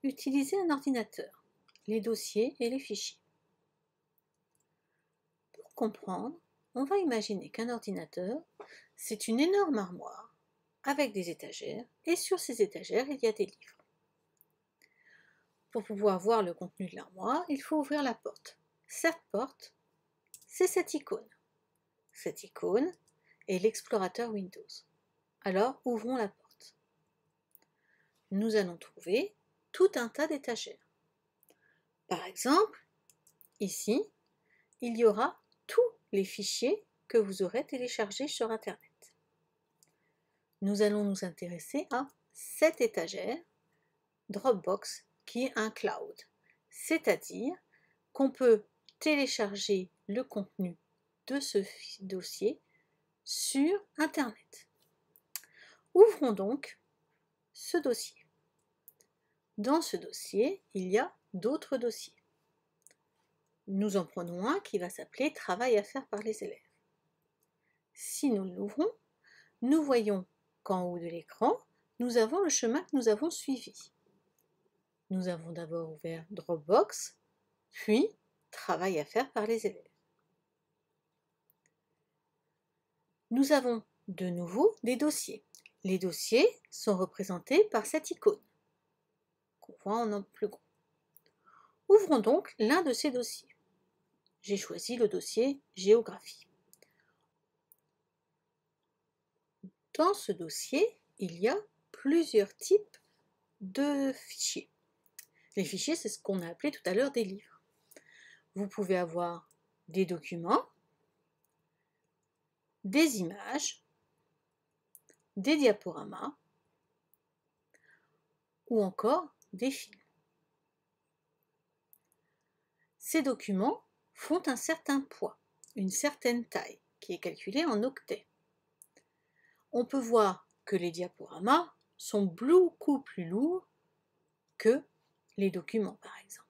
utiliser un ordinateur, les dossiers et les fichiers. Pour comprendre, on va imaginer qu'un ordinateur, c'est une énorme armoire avec des étagères, et sur ces étagères, il y a des livres. Pour pouvoir voir le contenu de l'armoire, il faut ouvrir la porte. Cette porte, c'est cette icône. Cette icône est l'explorateur Windows. Alors, ouvrons la porte. Nous allons trouver tout un tas d'étagères. Par exemple, ici, il y aura tous les fichiers que vous aurez téléchargés sur Internet. Nous allons nous intéresser à cette étagère Dropbox qui est un cloud, c'est-à-dire qu'on peut télécharger le contenu de ce dossier sur Internet. Ouvrons donc ce dossier. Dans ce dossier, il y a d'autres dossiers. Nous en prenons un qui va s'appeler « Travail à faire par les élèves ». Si nous l'ouvrons, nous voyons qu'en haut de l'écran, nous avons le chemin que nous avons suivi. Nous avons d'abord ouvert Dropbox, puis Travail à faire par les élèves. Nous avons de nouveau des dossiers. Les dossiers sont représentés par cette icône, qu'on voit en plus gros. Ouvrons donc l'un de ces dossiers. J'ai choisi le dossier Géographie. Dans ce dossier, il y a plusieurs types de fichiers. Les fichiers, c'est ce qu'on a appelé tout à l'heure des livres. Vous pouvez avoir des documents, des images, des diaporamas ou encore des films. Ces documents font un certain poids, une certaine taille, qui est calculée en octets. On peut voir que les diaporamas sont beaucoup plus lourds que les documents, par exemple.